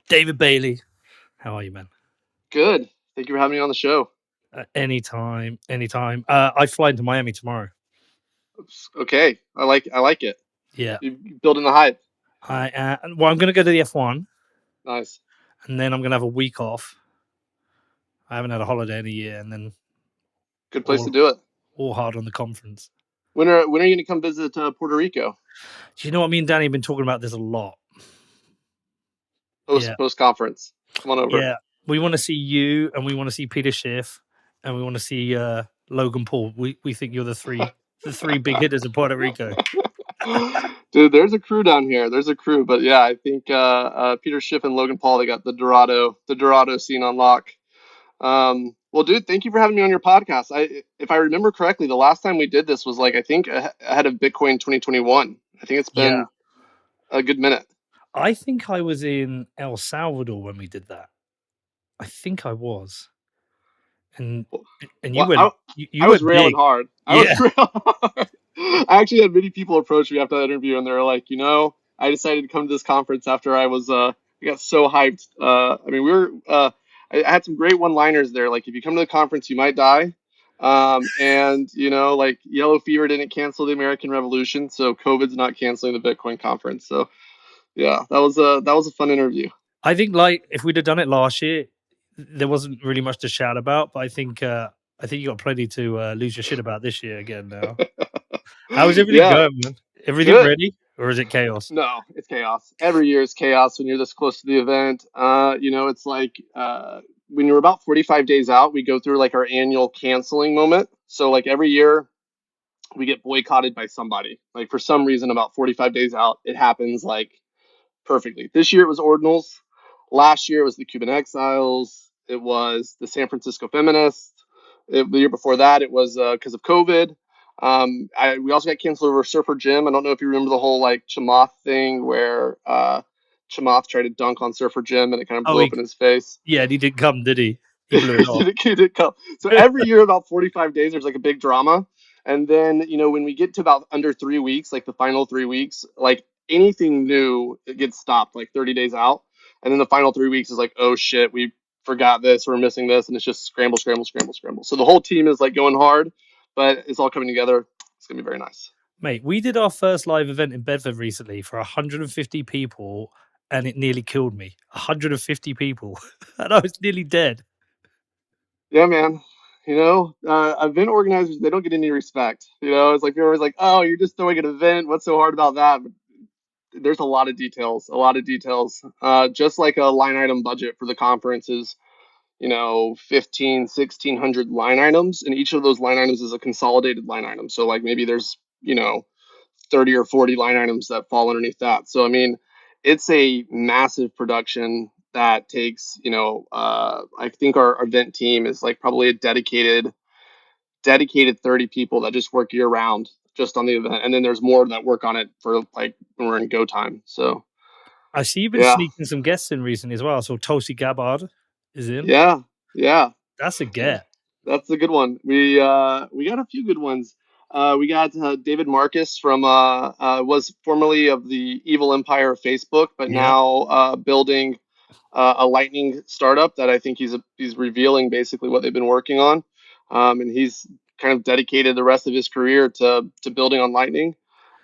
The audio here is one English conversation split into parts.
David Bailey, how are you, man? Good. Thank you for having me on the show. Anytime. I fly into Miami tomorrow. Okay, I like it. Yeah, You building the hype. I'm going to go to the F1, Nice. and then I'm going to have a week off. I haven't had a holiday in a year, and then Good place to do it. all hard on the conference. When are you going to come visit Puerto Rico? Do you know what me and Danny have been talking about this a lot? Post conference. Come on over. Yeah, we want to see you, and we want to see Peter Schiff, and we want to see Logan Paul. We think you're the three big hitters of Puerto Rico. Dude, there's a crew down here. There's a crew, but yeah, I think Peter Schiff and Logan Paul, they got the Dorado scene on lock. Well, dude, thank you for having me on your podcast. If I remember correctly, the last time we did this was I think ahead of Bitcoin 2021. I think it's been a good minute. I think I was in El Salvador when we did that. I think I was. And you went. I was railing hard. I was railing hard. I actually had many people approach me after that interview, and they were like, I decided to come to this conference after I was I got so hyped. I mean, we were I had some great one-liners there. Like, if you come to the conference, you might die. And yellow fever didn't cancel the American Revolution, so COVID's not canceling the Bitcoin conference. So yeah, that was a fun interview. I think if we'd have done it last year, there wasn't really much to shout about, but I think you got plenty to lose your shit about this year again now. How's everything going, man? Everything good. Ready, or is it chaos? No, it's chaos. Every year is chaos when you're this close to the event. It's like when you're about 45 days out, we go through our annual canceling moment. So every year we get boycotted by somebody. For some reason, about 45 days out, it happens perfectly. This year it was Ordinals. Last year it was the Cuban Exiles. It was the San Francisco Feminists. The year before that, it was because of COVID. We also got canceled over Surfer Jim. I don't know if you remember the whole Chamath thing where Chamath tried to dunk on Surfer Jim and it kind of blew up in his face. Yeah, he didn't come, did he? He blew it off. He didn't come. So every year, about 45 days, there's a big drama. And then, when we get to about under 3 weeks, the final 3 weeks, anything new, it gets stopped 30 days out. And then the final 3 weeks is oh shit, we forgot this, we're missing this. And it's just scramble. So the whole team is going hard, but it's all coming together. It's going to be very nice. Mate, we did our first live event in Bedford recently for 150 people, and it nearly killed me. 150 people, and I was nearly dead. Yeah, man. Event organizers, they don't get any respect. It's you're always oh, you're just throwing an event. What's so hard about that? But there's a lot of details. Just like a line item budget for the conference is, 1,600 line items, and each of those line items is a consolidated line item. So maybe there's 30 or 40 line items that fall underneath that. So I mean, it's a massive production that takes I think our event team is probably a dedicated 30 people that just work year round just on the event, and then there's more that work on it for when we're in go time. So I see you've been sneaking some guests in recently as well. So Tulsi Gabbard is in. Yeah. That's a get. That's a good one. We got a few good ones. We got David Marcus from was formerly of the evil empire of Facebook, but now building a Lightning startup that I think he's revealing basically what they've been working on, and he's kind of dedicated the rest of his career to building on Lightning.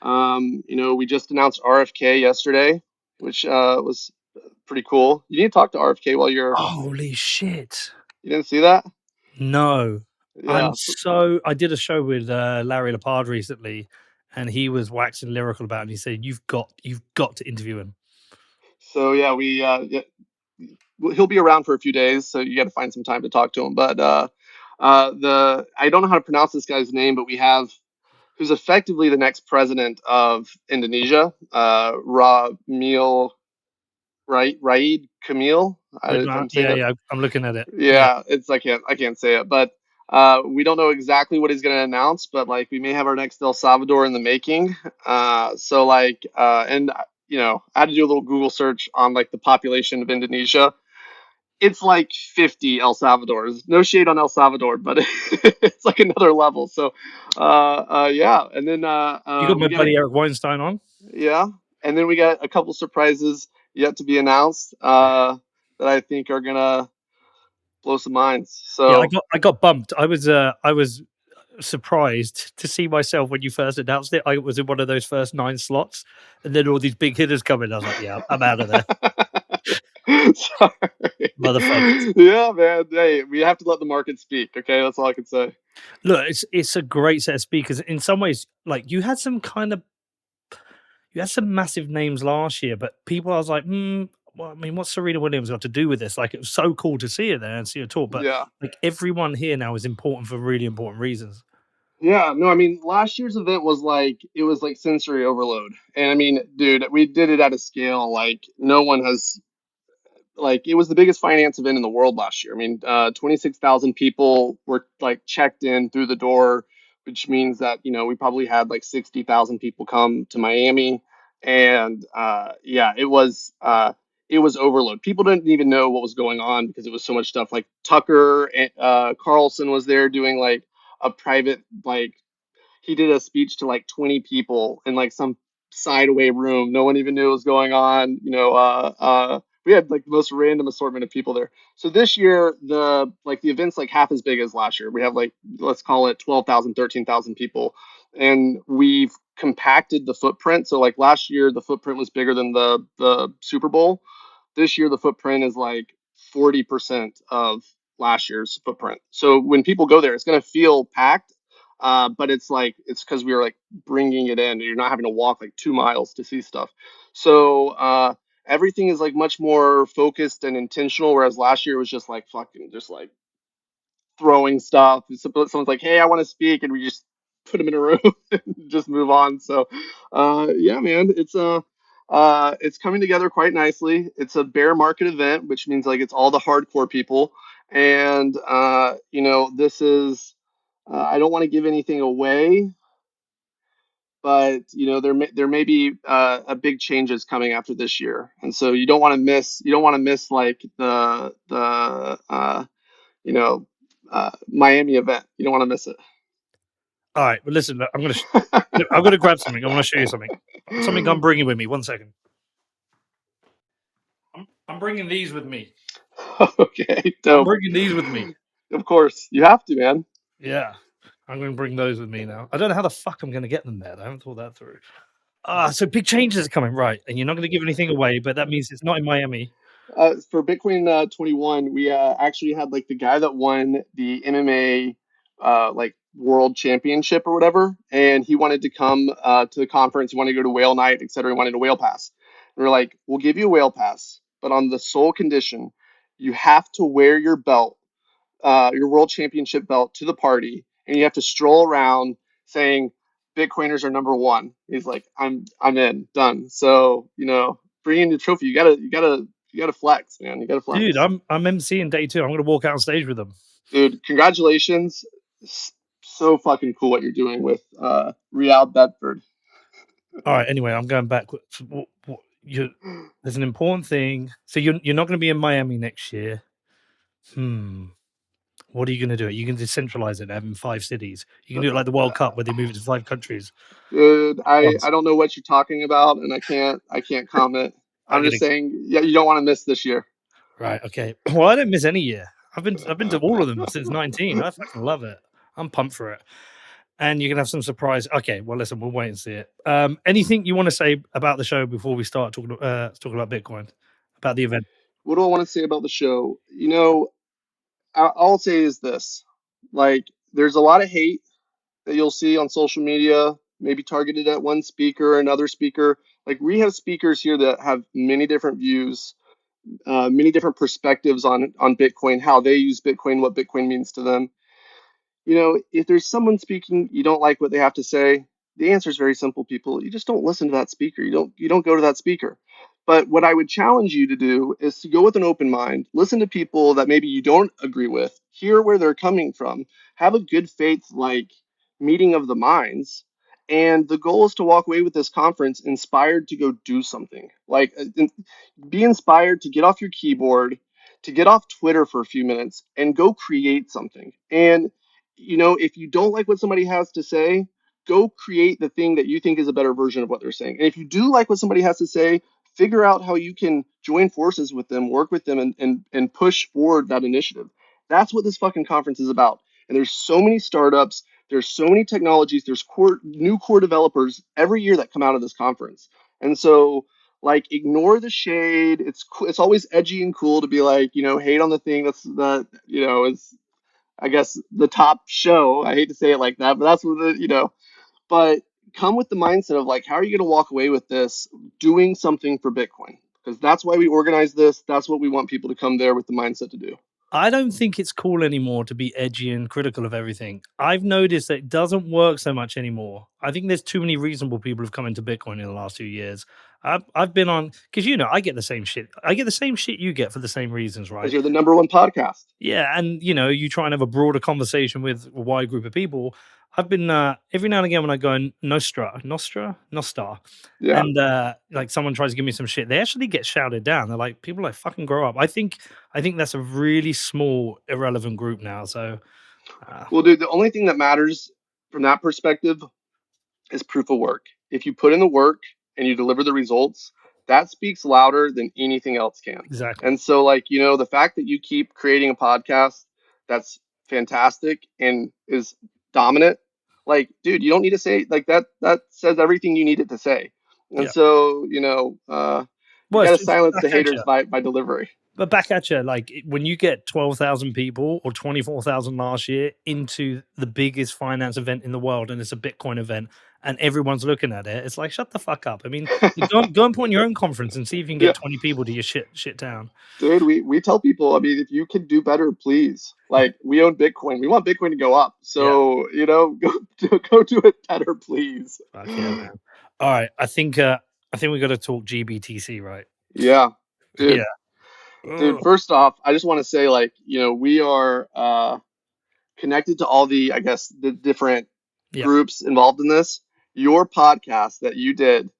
We just announced RFK yesterday, which was pretty cool. You need to talk to RFK while you're. Holy shit! You didn't see that? No. Yeah. I did a show with Larry Lepard recently, and he was waxing lyrical about it. And he said, "You've got to interview him." So yeah, he'll be around for a few days, so you got to find some time to talk to him. But I don't know how to pronounce this guy's name, but we have who's effectively the next president of Indonesia, Ramil Raid Kamil. I'm looking at it. Yeah, it's I can't say it, but we don't know exactly what he's going to announce, but we may have our next El Salvador in the making. And I had to do a little Google search on the population of Indonesia. It's 50 El Salvadors. No shade on El Salvador, but it's another level. So yeah, and then you got my buddy Eric Weinstein on. Yeah. and then we got a couple surprises yet to be announced that I think are gonna blow some minds. Yeah, So I got bumped. I was surprised to see myself when you first announced it. I was in one of those first 9 slots, and then all these big hitters come in. I was like, "Yeah, I'm out of there, sorry. motherfuckers." Yeah, man. Hey, we have to let the market speak. Okay, that's all I can say. Look, it's a great set of speakers. In some ways, like you had some massive names last year, but people I was like, well, I mean, what's Serena Williams got to do with this? Like, it was so cool to see her there and see her talk, but Yeah. like everyone here now is important for really important reasons. Yeah, no, I mean, last year's event was like, it was like sensory overload. And I mean, dude, we did it at a scale like no one has, like, it was the biggest finance event in the world last year. I mean, 26,000 people were like checked in through the door, which means that, we probably had like 60,000 people come to Miami. And yeah, it was overload. People didn't even know what was going on because it was so much stuff. Like Tucker and Carlson was there doing like a private, like, he did a speech to like 20 people in like some side away room. No one even knew what was going on. We had like the most random assortment of people there. So this year, the event's like half as big as last year. We have like, let's call it 12,000, 13,000 people. And we've compacted the footprint. So like last year, the footprint was bigger than the Super Bowl. This year, the footprint is like 40% of last year's footprint. So when people go there, it's going to feel packed, but it's because we were like bringing it in. You're not having to walk like 2 miles to see stuff. So everything is like much more focused and intentional. Whereas last year was just like fucking just like throwing stuff. Someone's like, "Hey, I want to speak," and we just put them in a room and just move on. So, yeah, man, it's coming together quite nicely. It's a bear market event, which means like it's all the hardcore people, and this is. I don't want to give anything away, but there may be a big changes coming after this year, and so you don't want to miss like the you know, Miami event. You don't want to miss it. All right, but listen, I'm gonna grab something. I want to show you something. Something I'm bringing with me. 1 second. I'm bringing these with me. Okay, I'm dope. bringing these with me. Of course, you have to, man. Yeah, I'm going to bring those with me now. I don't know how the fuck I'm going to get them there. I haven't thought that through. So big changes are coming, right? And you're not going to give anything away, but that means it's not in Miami. For Bitcoin 21, we actually had like the guy that won the MMA like world championship or whatever, and he wanted to come to the conference. He wanted to go to whale night, etc. He wanted a whale pass. And we're like, we'll give you a whale pass, but on the sole condition you have to wear your belt, your world championship belt, to the party, and you have to stroll around saying Bitcoiners are number one. He's like, I'm in, done. So bring in the trophy. You gotta flex, man. You gotta Dude, flex. I'm MCing day 2. I'm going to walk out on stage with them. Dude, congratulations. So fucking cool what you're doing with Real Bedford. All right. Anyway, I'm going back. There's an important thing. So you're not going to be in Miami next year. What are you going to do? You can decentralize it, having 5 cities. You can do it like the World Cup where they move it to 5 countries. Dude, I Once. don't know what you're talking about, and I can't comment. I'm I'm going just to. saying, yeah, you don't want to miss this year. Right. Okay. Well, I don't miss any year. I've been to all of them since 19. I fucking love it. I'm pumped for it. And you can have some surprise. Okay. Well, listen, we'll wait and see it. Anything you want to say about the show before we start talking about Bitcoin, about the event? What do I want to say about the show? All I'll say is this: like, there's a lot of hate that you'll see on social media, maybe targeted at one speaker or another speaker. Like, we have speakers here that have many different views, many different perspectives on Bitcoin, how they use Bitcoin, what Bitcoin means to them. If there's someone speaking, you don't like what they have to say, the answer is very simple, people. You just don't listen to that speaker. You don't go to that speaker. But what I would challenge you to do is to go with an open mind, listen to people that maybe you don't agree with, hear where they're coming from, have a good faith like meeting of the minds. And the goal is to walk away with this conference inspired to go do something. Like, be inspired to get off your keyboard, to get off Twitter for a few minutes and go create something. And if you don't like what somebody has to say, go create the thing that you think is a better version of what they're saying. And if you do like what somebody has to say, figure out how you can join forces with them, work with them, and push forward that initiative. That's what this fucking conference is about. And there's so many startups, there's so many technologies, there's new core developers every year that come out of this conference. And so, like, ignore the shade. It's always edgy and cool to be like, hate on the thing that's is, I guess, the top show. I hate to say it like that, but that's what but come with the mindset of like, how are you going to walk away with this doing something for Bitcoin? Because that's why we organize this. That's what we want people to come there with the mindset to do. I don't think it's cool anymore to be edgy and critical of everything. I've noticed that it doesn't work so much anymore. I think there's too many reasonable people who've come into Bitcoin in the last 2 years. I've been on, because I get the same shit. I get the same shit you get for the same reasons, Because right? you're the number one podcast. Yeah, and you try and have a broader conversation with a wide group of people. I've been every now and again when I go in Nostra, Yeah. and like someone tries to give me some shit, they actually get shouted down. They're like, people like, fucking grow up. I think that's a really small, irrelevant group now. So, Well, dude, the only thing that matters from that perspective is proof of work. If you put in the work and you deliver the results, that speaks louder than anything else can. exactly. And so, like, the fact that you keep creating a podcast that's fantastic and is dominant, like, dude, you don't need to say like that. That says everything you need it to say. And Yeah. so, you Well, got to it's silence back the at haters you. by delivery. But back at you, like when you get 12,000 people or 24,000 last year into the biggest finance event in the world, and it's a Bitcoin event, and everyone's looking at it, it's like, shut the fuck up. I mean, go and put on your own conference and see if you can Yeah. get 20 people to your shit down. Dude, we tell people, I mean, if you can do better, please. Like, we own Bitcoin. We want Bitcoin to go up. Yeah. So, go do it better, please. Fuck yeah, man. All right. I think we got to talk GBTC, right? Yeah, Yeah. dude. Dude, Ugh. first off, I just want to say, like, we are connected to all the, I guess, the different Yeah. groups involved in this. Your podcast that you did,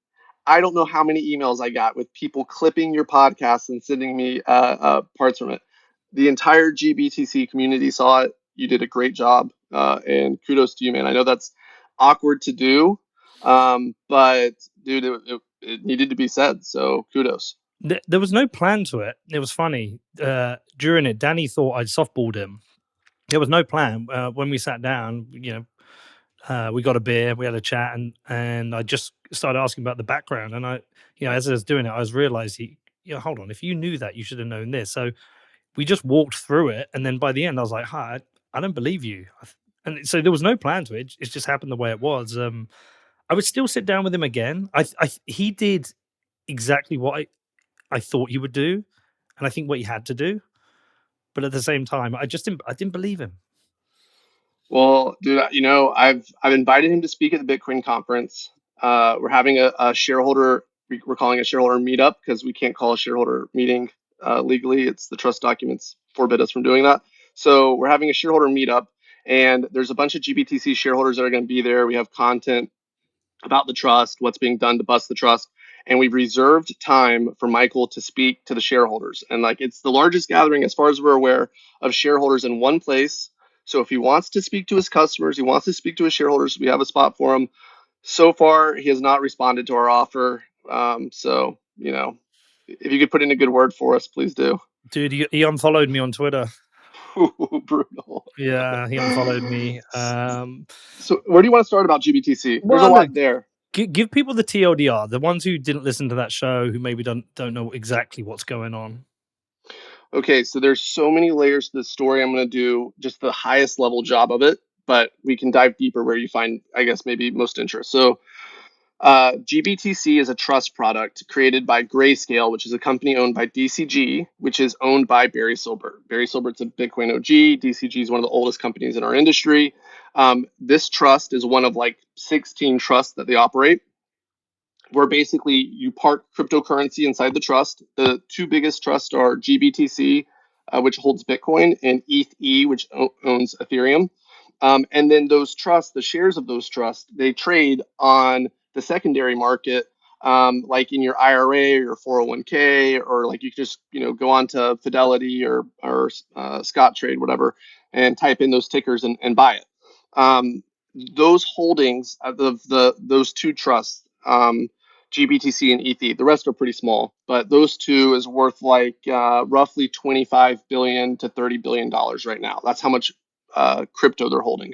I don't know how many emails I got with people clipping your podcast and sending me parts from it. The entire GBTC community saw it. You did a great job, and kudos to you, man. I know that's awkward to do, but dude, it needed to be said. So kudos. There was no plan to it. It was funny. During it, Danny thought I'd softballed him. There was no plan. When we sat down, we got a beer, we had a chat, and I just started asking about the background. And as I was doing it, I was realized hold on, if you knew that, you should have known this. So we just walked through it, and then by the end, I was like, "Hi, I don't believe you." And so there was no plan to it. It just happened the way it was. I would still sit down with him again. He did exactly what I thought he would do, and I think what he had to do. But at the same time, I didn't believe him. Well, dude, I've invited him to speak at the Bitcoin conference. We're having a shareholder. We're calling a shareholder meetup because we can't call a shareholder meeting legally. It's the trust documents forbid us from doing that. So we're having a shareholder meetup, and there's a bunch of GBTC shareholders that are going to be there. We have content about the trust, what's being done to bust the trust. And we've reserved time for Michael to speak to the shareholders. And like, it's the largest gathering, as far as we're aware, of shareholders in one place. So if he wants to speak to his customers, he wants to speak to his shareholders, we have a spot for him. So far, he has not responded to our offer. So, if you could put in a good word for us, please do. Dude, he unfollowed me on Twitter. Brutal. Yeah, he unfollowed me. So where do you want to start about GBTC? There's a Well, look, lot there. give people the TLDR, the ones who didn't listen to that show, who maybe don't know exactly what's going on. Okay, so there's so many layers to the story. I'm going to do just the highest level job of it, but we can dive deeper where you find, I guess, maybe most interest. So, GBTC is a trust product created by Grayscale, which is a company owned by DCG, which is owned by Barry Silbert. Barry Silbert's a Bitcoin OG. DCG is one of the oldest companies in our industry. This trust is one of like 16 trusts that they operate, where basically you park cryptocurrency inside the trust. The two biggest trusts are GBTC, which holds Bitcoin, and ETH, which owns Ethereum. And then those trusts, the shares of those trusts, they trade on the secondary market, like in your IRA or your 401k, or like you just go on to Fidelity or Scott Trade, whatever, and type in those tickers and buy it. those holdings of those two trusts, GBTC and ETH, the rest are pretty small, but those two is worth like roughly $25 to $30 billion right now. That's how much crypto they're holding.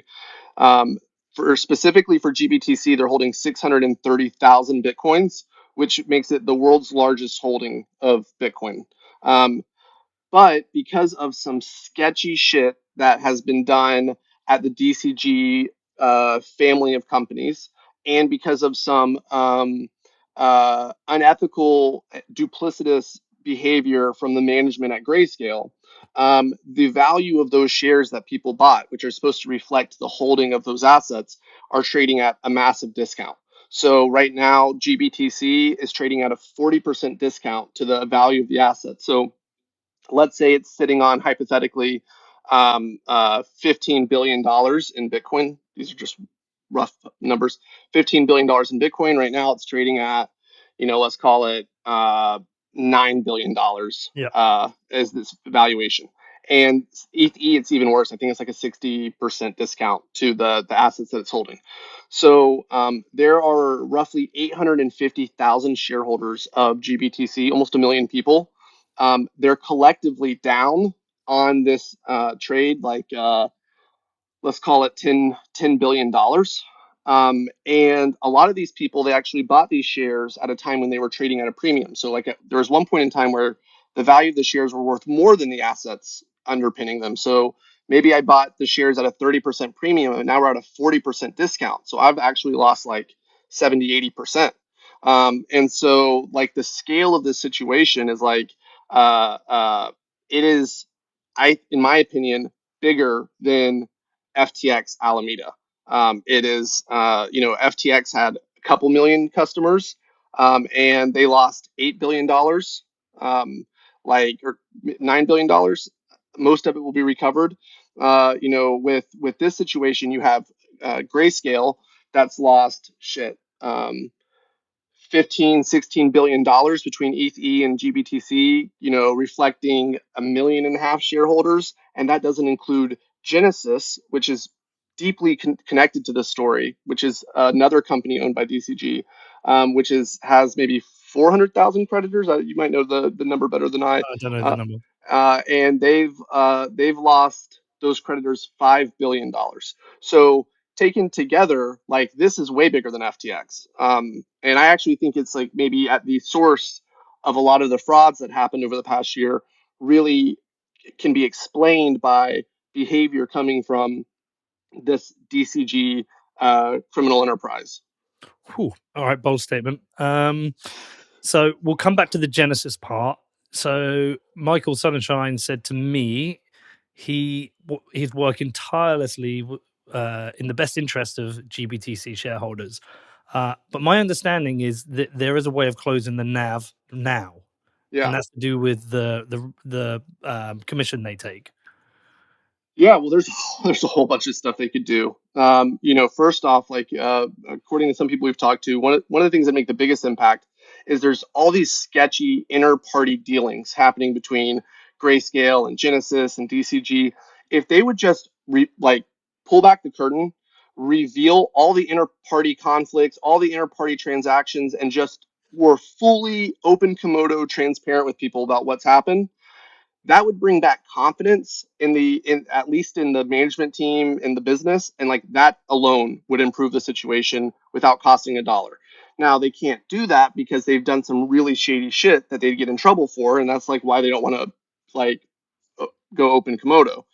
Um, for specifically for GBTC, they're holding 630,000 bitcoins, which makes it the world's largest holding of Bitcoin. Um, but because of some sketchy shit that has been done at the DCG family of companies, and because of some unethical, duplicitous behavior from the management at Grayscale, the value of those shares that people bought, which are supposed to reflect the holding of those assets, are trading at a massive discount. So right now, GBTC is trading at a 40% discount to the value of the asset. So let's say it's sitting on hypothetically $15 billion in Bitcoin. These are just rough numbers. $15 billion in Bitcoin. Right now it's trading at, let's call it $9 billion Yeah. as this valuation. And ETH, it's even worse. I think it's like a 60% discount to the assets that it's holding. So there are roughly 850,000 shareholders of GBTC, almost a million people. They're collectively down on this trade, like let's call it $10 billion. And a lot of these people, they actually bought these shares at a time when they were trading at a premium. So like there was one point in time where the value of the shares were worth more than the assets underpinning them. So maybe I bought the shares at a 30% premium and now we're at a 40% discount. So I've actually lost like 70, 80%. And so like the scale of this situation is like, it is, in my opinion, bigger than FTX Alameda. It is, FTX had a couple million customers, and they lost $8 billion, or $9 billion. Most of it will be recovered. With this situation, you have Grayscale that's lost shit. 15, $16 billion between ETH and GBTC, reflecting 1.5 million shareholders. And that doesn't include Genesis, which is deeply connected to this story, which is another company owned by DCG, which has maybe 400,000 creditors. You might know the number better than I. I don't know the number. And they've lost those creditors $5 billion. So taken together, like this is way bigger than FTX. And I actually think it's like maybe at the source of a lot of the frauds that happened over the past year really can be explained by behavior coming from this DCG criminal enterprise. Whew. All right, bold statement. So we'll come back to the Genesis part. So Michael Sonnenshein said to me, he's working tirelessly in the best interest of GBTC shareholders. But my understanding is that there is a way of closing the NAV now, and Yeah. that's to do with the commission they take. Yeah, well, there's a whole bunch of stuff they could do. First off, like according to some people we've talked to, one of the things that make the biggest impact is there's all these sketchy inter-party dealings happening between Grayscale and Genesis and DCG. If they would just pull back the curtain, reveal all the inter-party conflicts, all the inter-party transactions, and just were fully open, Komodo, transparent with people about what's happened, that would bring back confidence in at least in the management team in the business, and like that alone would improve the situation without costing a dollar. Now they can't do that because they've done some really shady shit that they'd get in trouble for, and that's like why they don't want to like go open Komodo.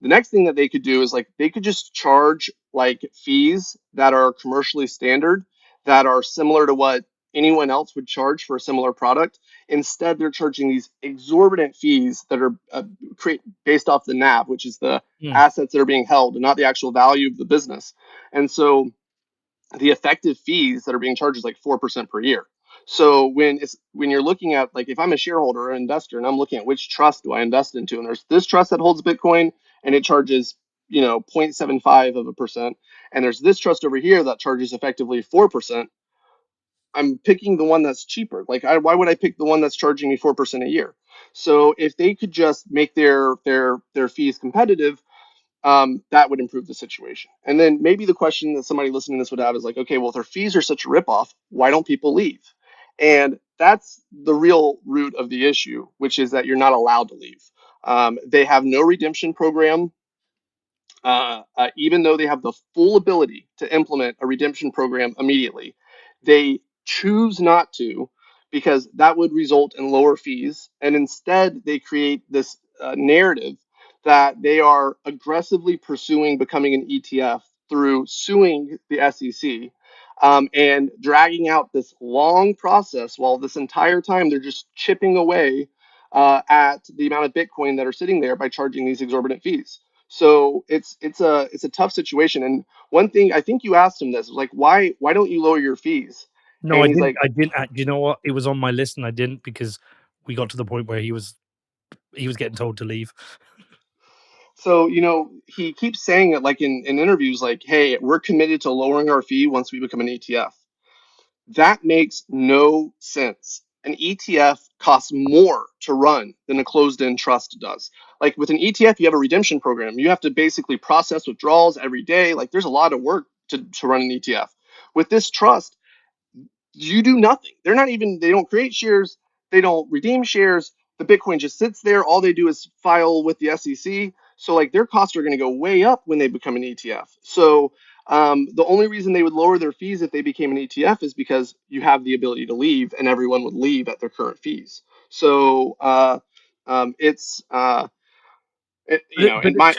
The next thing that they could do is like they could just charge like fees that are commercially standard, that are similar to what anyone else would charge for a similar product. Instead, they're charging these exorbitant fees that are based off the NAV, which is the assets that are being held and not the actual value of the business. And so the effective fees that are being charged is like 4% per year. So when you're looking at, like, if I'm a shareholder or investor and I'm looking at which trust do I invest into, and there's this trust that holds Bitcoin and it charges 0.75%, and there's this trust over here that charges effectively 4%. I'm picking the one that's cheaper. Like, why would I pick the one that's charging me 4% a year? So if they could just make their fees competitive, that would improve the situation. And then maybe the question that somebody listening to this would have is like, okay, well, if their fees are such a ripoff, why don't people leave? And that's the real root of the issue, which is that you're not allowed to leave. They have no redemption program, even though they have the full ability to implement a redemption program immediately. They choose not to because that would result in lower fees. And instead, they create this narrative that they are aggressively pursuing becoming an ETF through suing the SEC, and dragging out this long process while this entire time they're just chipping away at the amount of Bitcoin that are sitting there by charging these exorbitant fees. So it's a tough situation. And one thing I think you asked him this was like, why don't you lower your fees? No, And I he's didn't. like, I didn't. You know what? It was on my list, and I didn't because we got to the point where he was getting told to leave. so he keeps saying it like in interviews, like, hey, we're committed to lowering our fee once we become an ETF. That makes no sense. An ETF costs more to run than a closed-end trust does. Like with an ETF, you have a redemption program. You have to basically process withdrawals every day. Like there's a lot of work to run an ETF. With this trust, you do nothing. They don't create shares, they don't redeem shares. The Bitcoin just sits there. All they do is file with the SEC. So like their costs are going to go way up when they become an ETF. So the only reason they would lower their fees if they became an ETF is because you have the ability to leave, and everyone would leave at their current fees. So it's But in my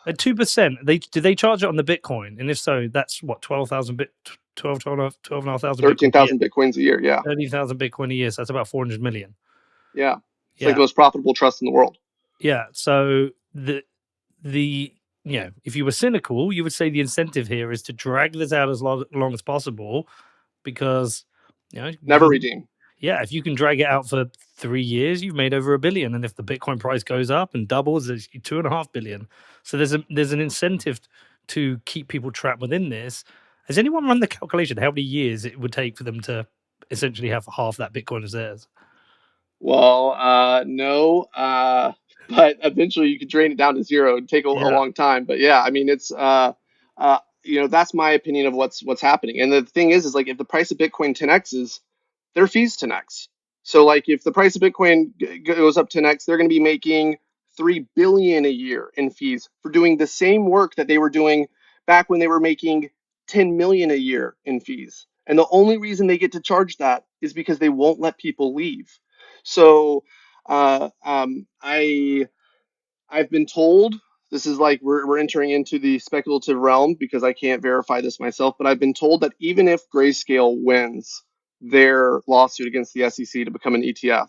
at 2%, they charge it on the Bitcoin? And if so, that's what 12,500 Bitcoin a year. 13,000 Bitcoins a year. Yeah, 30,000 Bitcoin a year. So that's about 400 million. yeah. It's like Yeah, the most profitable trust in the world. yeah. So the if you were cynical, you would say the incentive here is to drag this out as long as possible because Never redeem. yeah, if you can drag it out for 3 years, you've made over $1 billion, and if the Bitcoin price goes up and doubles, it's $2.5 billion. So there's an incentive to keep people trapped within this. Has anyone run the calculation how many years it would take for them to essentially have half that Bitcoin as theirs? Well, no, but eventually you could drain it down to zero and take a Yeah, long time. But yeah, I mean, it's that's my opinion of what's happening. And the thing is like if the price of Bitcoin 10x's, their fees 10x. So like if the price of Bitcoin goes up 10x, they're going to be making 3 billion a year in fees for doing the same work that they were doing back when they were making 10 million a year in fees. And the only reason they get to charge that is because they won't let people leave. So I've been told, this is like we're entering into the speculative realm because I can't verify this myself, but I've been told that even if Grayscale wins their lawsuit against the SEC to become an ETF,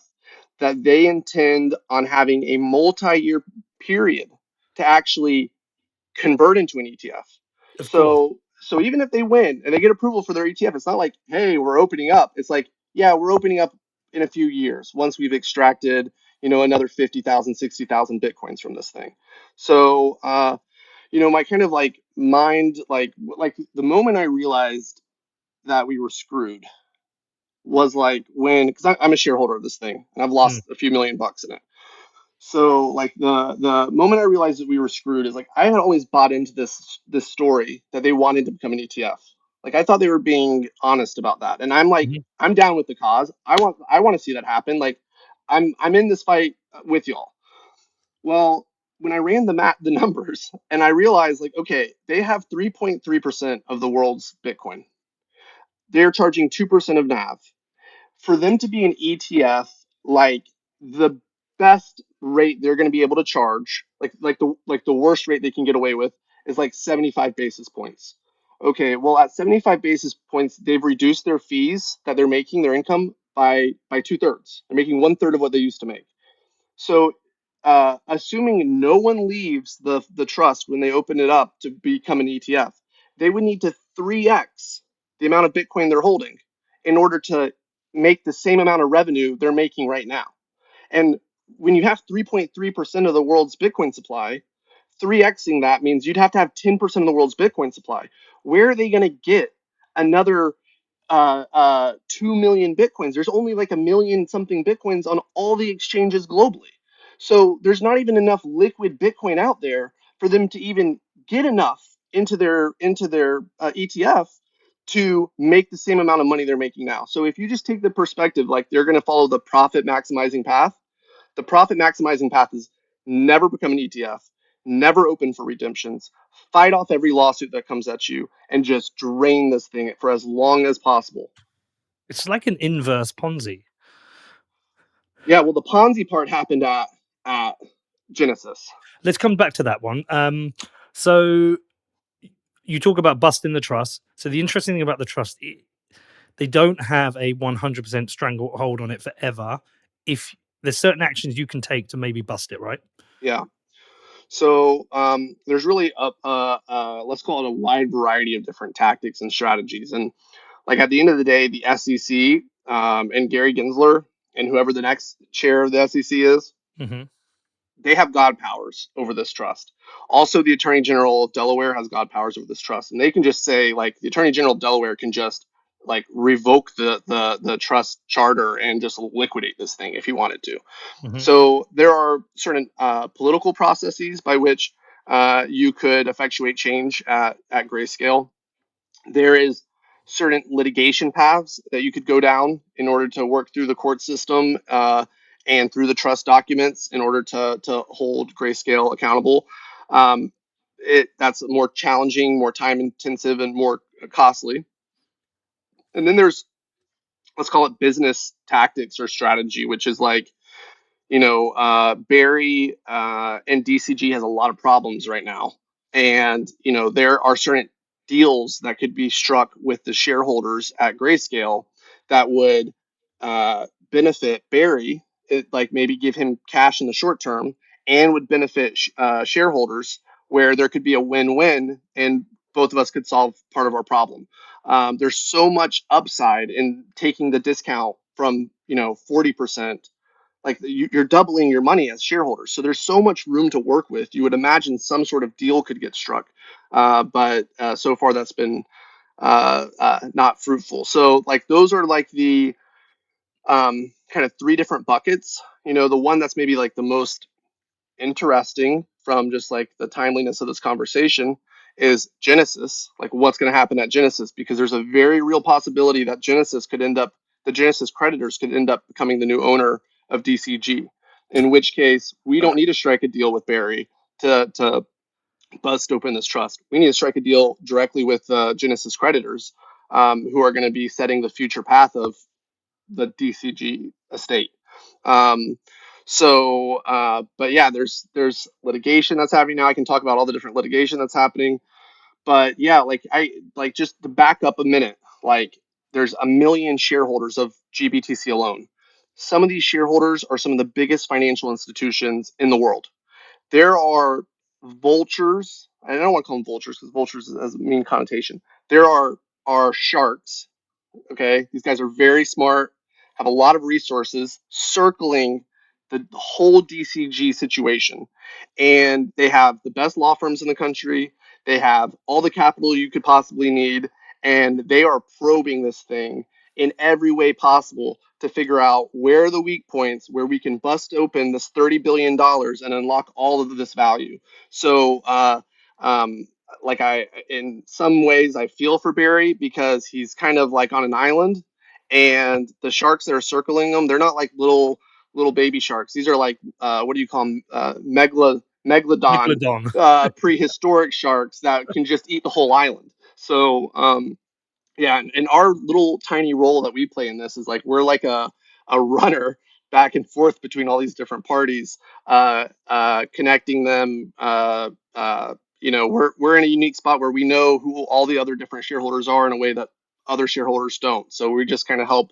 that they intend on having a multi-year period to actually convert into an ETF. of course. So even if they win and they get approval for their ETF, it's not like, hey, we're opening up. It's like, yeah, we're opening up in a few years once we've extracted, another 50,000, 60,000 Bitcoins from this thing. So my kind of like mind, like the moment I realized that we were screwed was like when, because I'm a shareholder of this thing and I've Mm, lost a few million bucks in it. So like the moment I realized that we were screwed is like I had always bought into this story that they wanted to become an ETF. Like I thought they were being honest about that, and I'm like mhm. I'm down with the cause. I want to see that happen. Like I'm in this fight with y'all. Well, when I ran the numbers and I realized like okay, they have 3.3% of the world's Bitcoin. They're charging 2% of NAV for them to be an ETF, like the best rate they're going to be able to charge, like the worst rate they can get away with is like 75 basis points. Okay, well at 75 basis points, they've reduced their fees that they're making their income by 2/3. They're making 1/3 of what they used to make. So, assuming no one leaves the trust when they open it up to become an ETF, they would need to 3x the amount of Bitcoin they're holding in order to make the same amount of revenue they're making right now. And when you have 3.3% of the world's Bitcoin supply, 3xing that means you'd have to have 10% of the world's Bitcoin supply. Where are they going to get another 2 million Bitcoins? There's only like a million something Bitcoins on all the exchanges globally. So there's not even enough liquid Bitcoin out there for them to even get enough into their ETF to make the same amount of money they're making now. So if you just take the perspective, like they're going to follow the profit maximizing path, the profit maximizing path is never become an ETF, never open for redemptions, fight off every lawsuit that comes at you, and just drain this thing for as long as possible. It's like an inverse Ponzi. Yeah, well, the Ponzi part happened at Genesis. Let's come back to that one. So you talk about busting the trust. So the interesting thing about the trust, they don't have a 100% stranglehold on it forever. If there's certain actions you can take to maybe bust it, right? Yeah. So there's really let's call it a wide variety of different tactics and strategies. And like at the end of the day, the SEC and Gary Gensler and whoever the next chair of the SEC is, Mm-hmm. they have God powers over this trust. Also, the Attorney General of Delaware has God powers over this trust, and they can just say, like, the Attorney General of Delaware can just like revoke the trust charter and just liquidate this thing if he wanted to. Mm-hmm. So there are certain political processes by which you could effectuate change at Grayscale. There is certain litigation paths that you could go down in order to work through the court system and through the trust documents in order to hold Grayscale accountable. Um, that's more challenging, more time intensive, and more costly. And then there's, let's call it, business tactics or strategy, which is like, Barry and DCG has a lot of problems right now. And, there are certain deals that could be struck with the shareholders at Grayscale that would benefit Barry, like maybe give him cash in the short term, and would benefit shareholders, where there could be a win-win and both of us could solve part of our problem. There's so much upside in taking the discount from, 40%. Like you're doubling your money as shareholders. So there's so much room to work with. You would imagine some sort of deal could get struck, but so far that's been not fruitful. So like those are like the kind of three different buckets. The one that's maybe like the most interesting from just like the timeliness of this conversation is Genesis, like what's going to happen at Genesis, because there's a very real possibility that the Genesis creditors could end up becoming the new owner of DCG, in which case we don't need to strike a deal with Barry to bust open this trust. We need to strike a deal directly with Genesis creditors, who are going to be setting the future path of the DCG estate. Um, but yeah, there's litigation that's happening now. I can talk about all the different litigation that's happening. But yeah, just to back up a minute, like there's 1 million shareholders of GBTC alone. Some of these shareholders are some of the biggest financial institutions in the world. There are vultures. I don't want to call them vultures because vultures has a mean connotation. There are sharks. Okay, these guys are very smart, have a lot of resources circling the whole DCG situation, and they have the best law firms in the country. They have all the capital you could possibly need, and they are probing this thing in every way possible to figure out where are the weak points, where we can bust open this $30 billion and unlock all of this value. So um, in some ways I feel for Barry because he's kind of like on an island, and the sharks that are circling him, they're not like little baby sharks. These are like what do you call them? Megalodon, Megalodon. prehistoric sharks that can just eat the whole island. So yeah, and our little tiny role that we play in this is like we're like a runner back and forth between all these different parties, connecting them. We're in a unique spot where we know who all the other different shareholders are in a way that other shareholders don't. So we just kind of help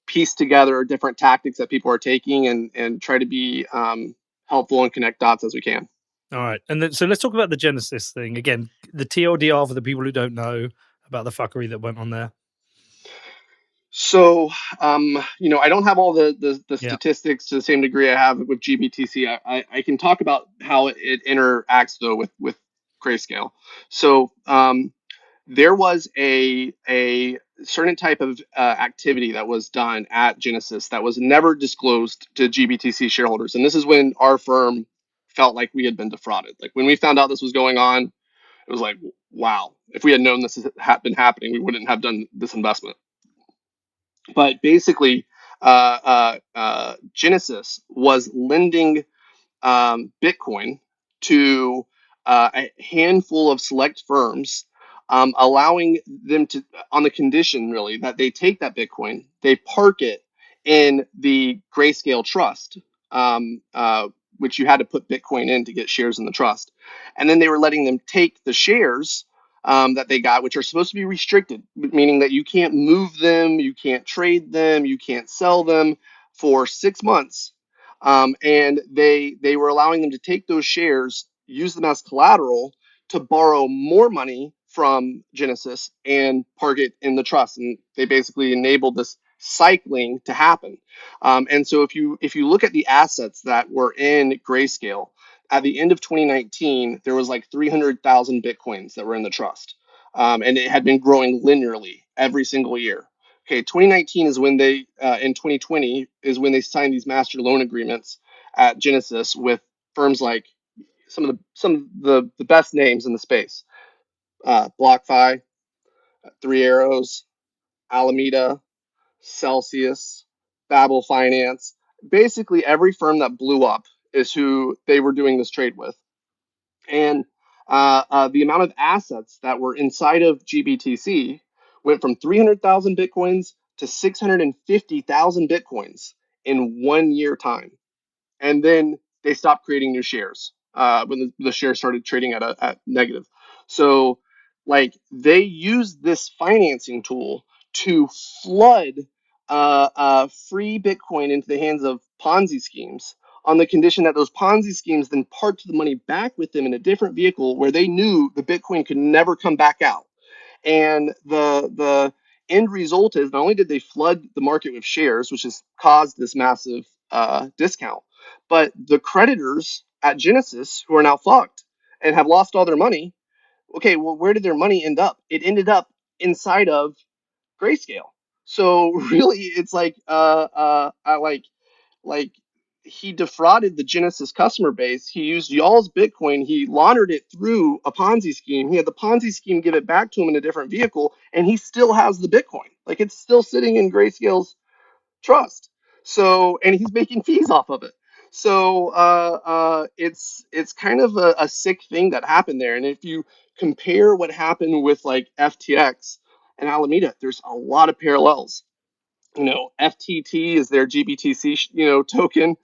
piece together different tactics that people are taking and try to be helpful and connect dots as we can. All right. And then, so let's talk about the Genesis thing. Again, the TLDR for the people who don't know about the fuckery that went on there. So, I don't have all the Yeah. statistics to the same degree I have with GBTC. I can talk about how it interacts though with Grayscale. So, there was a certain type of activity that was done at Genesis that was never disclosed to GBTC shareholders, and this is when our firm felt like we had been defrauded. Like when we found out this was going on, it was like, wow, if we had known this had been happening, we wouldn't have done this investment. But basically, Genesis was lending Bitcoin to a handful of select firms, allowing them to, on the condition really that they take that Bitcoin, they park it in the Grayscale Trust, which you had to put Bitcoin in to get shares in the trust. And then they were letting them take the shares that they got, which are supposed to be restricted, meaning that you can't move them, you can't trade them, you can't sell them for 6 months. And they were allowing them to take those shares, use them as collateral to borrow more money from Genesis and park it in the trust. And they basically enabled this cycling to happen. And so if you look at the assets that were in Grayscale at the end of 2019, there was like 300,000 Bitcoins that were in the trust. And it had been growing linearly every single year. Okay, 2019 is when they, in 2020 is when they signed these master loan agreements at Genesis with firms like some of the best names in the space, BlockFi, Three Arrows, Alameda, Celsius, Babel Finance. Basically, every firm that blew up is who they were doing this trade with. And the amount of assets that were inside of GBTC went from 300,000 Bitcoins to 650,000 Bitcoins in 1 year time. And then they stopped creating new shares when the shares started trading at negative. So, like, they used this financing tool to flood free Bitcoin into the hands of Ponzi schemes on the condition that those Ponzi schemes then parked the money back with them in a different vehicle where they knew the Bitcoin could never come back out. And the end result is not only did they flood the market with shares, which has caused this massive discount, but the creditors at Genesis, who are now fucked and have lost all their money, okay, well, where did their money end up? It ended up inside of Grayscale. So really, it's like I like he defrauded the Genesis customer base. He used y'all's Bitcoin. He laundered it through a Ponzi scheme. He had the Ponzi scheme give it back to him in a different vehicle, and he still has the Bitcoin. Like, it's still sitting in Grayscale's trust. So, and he's making fees off of it. So it's kind of a sick thing that happened there. And if you compare what happened with like FTX and Alameda, there's a lot of parallels. FTT is their GBTC, token.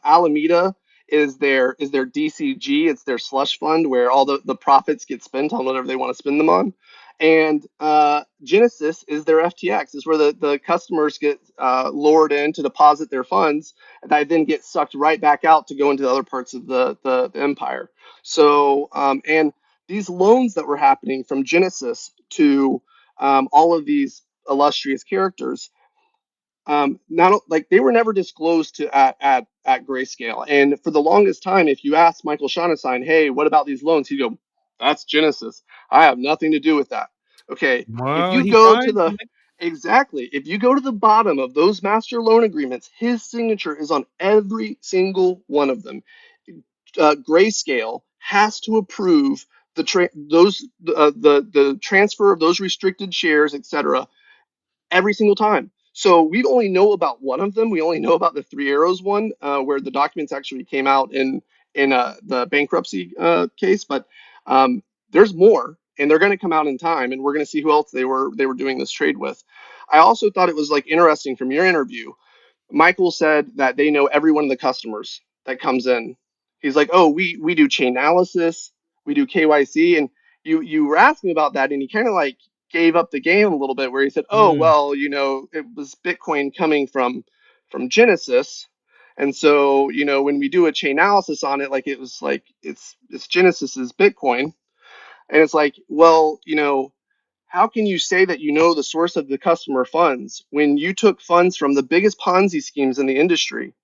Alameda is their DCG. It's their slush fund where all the profits get spent on whatever they want to spend them on. And Genesis is their FTX. Is where the customers get lured in to deposit their funds, and that then get sucked right back out to go into the other parts of the empire. So, and these loans that were happening from Genesis to all of these illustrious characters, not like they were never disclosed to at Grayscale. And for the longest time, if you ask Michael Sonnenshein, hey, what about these loans? He'd go, that's Genesis. I have nothing to do with that. Okay, if Well, you he go to tried. the exactly, if you go to the bottom of those master loan agreements, his signature is on every single one of them. Grayscale has to approve the transfer of those restricted shares, etc., every single time. So we only know about one of them. We only know about the Three Arrows one, where the documents actually came out in the bankruptcy case. But there's more, and they're going to come out in time, and we're going to see who else they were doing this trade with. I also thought it was like interesting from your interview. Michael said that they know every one of the customers that comes in. He's like, oh, we do chain analysis, we do KYC, and you were asking about that, and he kind of like gave up the game a little bit, where he said, oh, Mm. well, it was Bitcoin coming from Genesis, and so when we do a chain analysis on it, like it was like it's Genesis's Bitcoin, and it's like, well, how can you say that you know the source of the customer funds when you took funds from the biggest Ponzi schemes in the industry?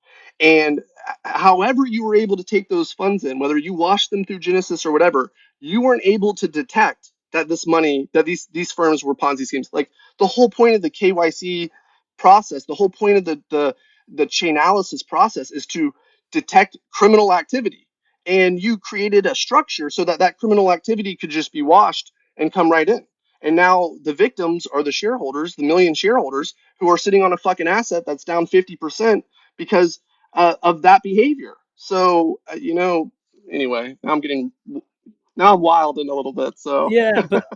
And however you were able to take those funds in, whether you washed them through Genesis or whatever, you weren't able to detect that this money, that these firms were Ponzi schemes. Like, the whole point of the KYC process, the whole point of the chain analysis process is to detect criminal activity. And you created a structure so that that criminal activity could just be washed and come right in. And now the victims are the shareholders, the million shareholders who are sitting on a fucking asset that's down 50% because of that behavior. So, anyway, now I'm wilding a little bit. So, Yeah, but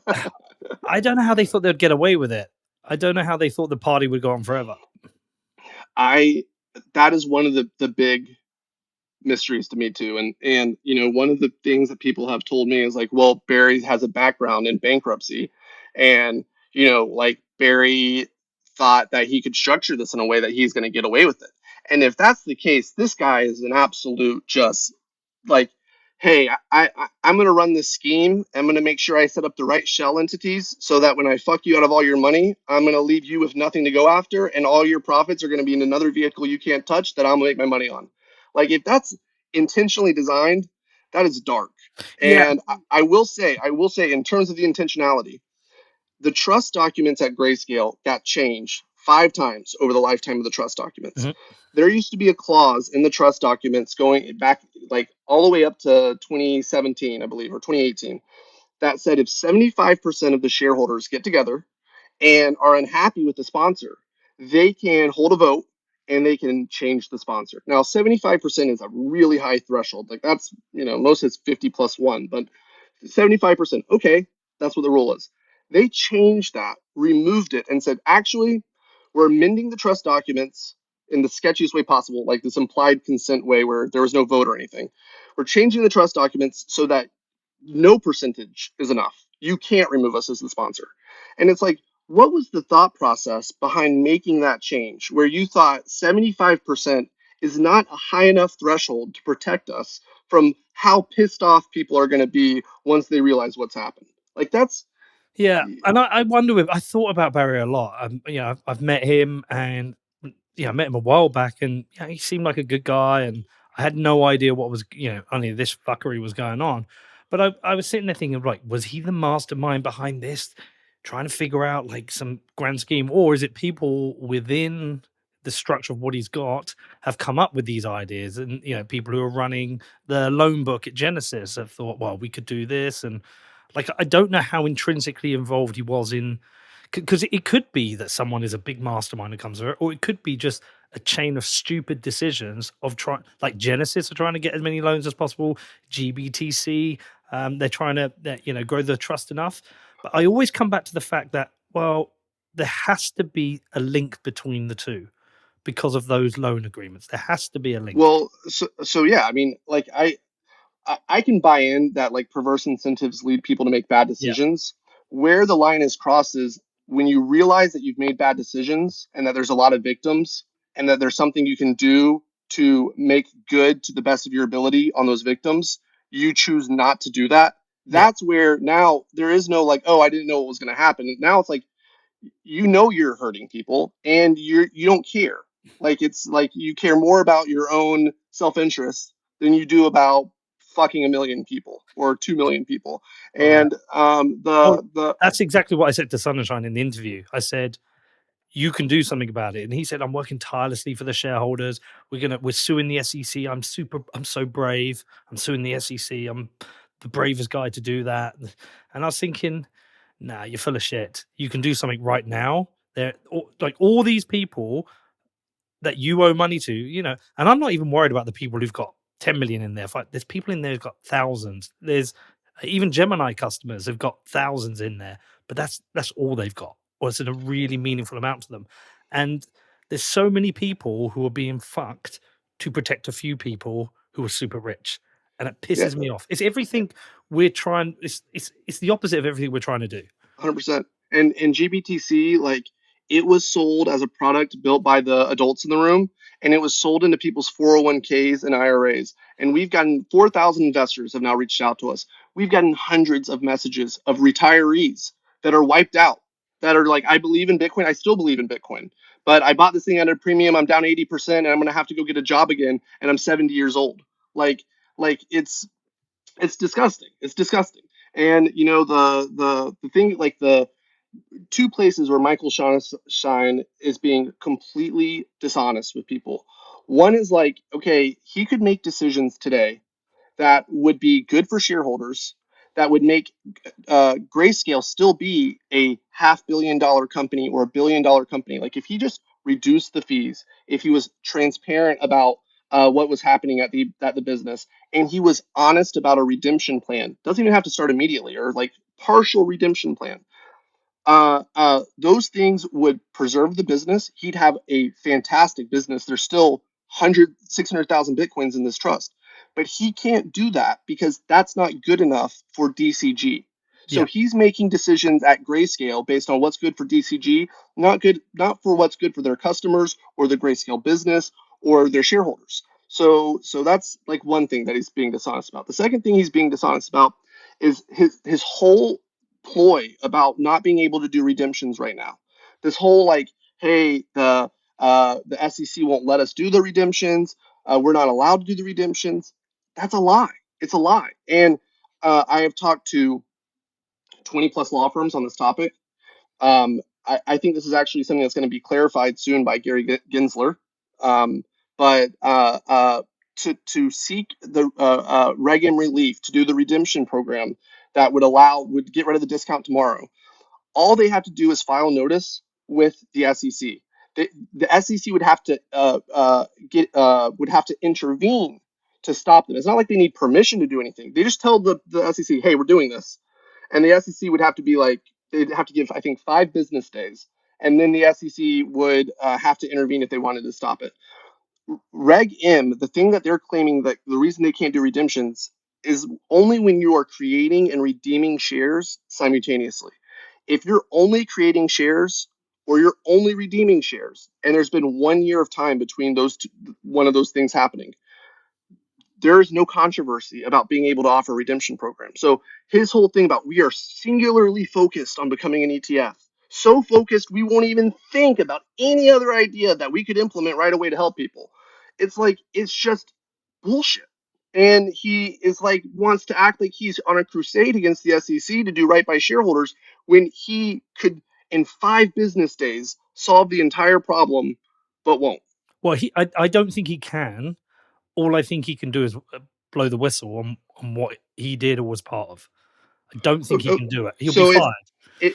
I don't know how they thought they'd get away with it. I don't know how they thought the party would go on forever. that is one of the big mysteries to me too. And one of the things that people have told me is like, well, Barry has a background in bankruptcy, and like Barry thought that he could structure this in a way that he's going to get away with it. And if that's the case, this guy is an absolute just like, hey, I'm going to run this scheme. I'm going to make sure I set up the right shell entities so that when I fuck you out of all your money, I'm going to leave you with nothing to go after, and all your profits are going to be in another vehicle you can't touch that I'm going to make my money on. Like, if that's intentionally designed, that is dark. Yeah. And I will say, in terms of the intentionality, the trust documents at Grayscale got changed 5 times over the lifetime of the trust documents. Mhm. There used to be a clause in the trust documents going back like all the way up to 2017, I believe, or 2018, that said if 75% of the shareholders get together and are unhappy with the sponsor, they can hold a vote and they can change the sponsor. Now, 75% is a really high threshold. Like, that's, most is 50 plus one, but 75%, okay, that's what the rule is. They changed that, removed it, and said, actually, we're amending the trust documents in the sketchiest way possible, like this implied consent way where there was no vote or anything. We're changing the trust documents so that no percentage is enough. You can't remove us as the sponsor. And it's like, what was the thought process behind making that change where you thought 75% is not a high enough threshold to protect us from how pissed off people are going to be once they realize what's happened? Like, that's Yeah, and I wonder if I thought about Barry a lot. I've met him, and I met him a while back, and he seemed like a good guy, and I had no idea what was only this fuckery was going on. But I was sitting there thinking, right, was he the mastermind behind this, trying to figure out like some grand scheme, or is it people within the structure of what he's got have come up with these ideas, and people who are running the loan book at Genesis have thought, well, we could do this, and like I don't know how intrinsically involved he was in, because it could be that someone is a big mastermind that comes over, or it could be just a chain of stupid decisions of trying, like Genesis are trying to get as many loans as possible. GBTC, they're trying to grow the trust enough. But I always come back to the fact that, well, there has to be a link between the two because of those loan agreements. There has to be a link. well, so yeah. I mean, like, I can buy in that like perverse incentives lead people to make bad Yeah, decisions. Where the line is crossed is when you realize that you've made bad decisions and that there's a lot of victims and that there's something you can do to make good to the best of your ability on those victims, you choose not to do that. yeah, That's where now there is no like, oh, I didn't know what was going to happen. Now it's like, you're hurting people and you don't care. Like, it's like you care more about your own self-interest than you do about fucking a million people or 2 million people. right. And Well, the that's exactly what I said to Sonnenschein in the interview. I said, you can do something about it. And he said, I'm working tirelessly for the shareholders. We're suing the SEC. I'm so brave. I'm suing the SEC. I'm the bravest guy to do that. And I was thinking, nah, you're full of shit. You can do something right now. Like all these people that you owe money to, and I'm not even worried about the people who've got 10 million in there. There's people in there who've got thousands. There's even Gemini customers have got thousands in there, but that's all they've got, or it's in a really meaningful amount to them. And there's so many people who are being fucked to protect a few people who are super rich. And it yeah, pisses me off. It's everything we're trying, it's the opposite of everything we're trying to do. 100%. And GBTC, like, it was sold as a product built by the adults in the room, and it was sold into people's 401ks and IRAs. And we've gotten 4,000 investors have now reached out to us. We've gotten hundreds of messages of retirees that are wiped out, that are like, I believe in Bitcoin. I still believe in Bitcoin, but I bought this thing at a premium. I'm down 80%, and I'm going to have to go get a job again. And I'm 70 years old. Like it's disgusting. It's disgusting. And the thing, like, the two places where Michael Sonnenshein is being completely dishonest with people. One is like, okay, he could make decisions today that would be good for shareholders, that would make Grayscale still be a $500 million company or $1 billion company. Like if he just reduced the fees, if he was transparent about what was happening at the business, and he was honest about a redemption plan, doesn't even have to start immediately, or like partial redemption plan. Those things would preserve the business. He'd have a fantastic business. There's still 600,000 Bitcoins in this trust, but he can't do that because that's not good enough for DCG. So Yeah. he's making decisions at Grayscale based on what's good for DCG, not for what's good for their customers or the Grayscale business or their shareholders. So that's like one thing that he's being dishonest about. The second thing he's being dishonest about is his whole ploy about not being able to do redemptions right now. This whole like, hey, the SEC won't let us do the redemptions. We're not allowed to do the redemptions. That's a lie. It's a lie. And I have talked to 20 plus law firms on this topic. I think this is actually something that's going to be clarified soon by Gary Gensler. But to seek the Reg M relief to do the redemption program that would get rid of the discount tomorrow, all they have to do is file notice with the SEC. The SEC would have to intervene to stop them. It's not like they need permission to do anything. They just tell the SEC, hey, we're doing this. And the SEC would have to be like, they'd have to give, I think, 5 business days. And then the SEC would have to intervene if they wanted to stop it. Reg M, the thing that they're claiming that the reason they can't do redemptions is only when you are creating and redeeming shares simultaneously. If you're only creating shares or you're only redeeming shares, and there's been 1 year of time between one of those things happening, there is no controversy about being able to offer a redemption program. So his whole thing about we are singularly focused on becoming an ETF, so focused we won't even think about any other idea that we could implement right away to help people. It's like it's just bullshit. And he is like wants to act like he's on a crusade against the SEC to do right by shareholders when he could in 5 business days solve the entire problem, but won't. Well, I don't think he can. All I think he can do is blow the whistle on what he did or was part of. I don't think he can do it. He'll be So fired.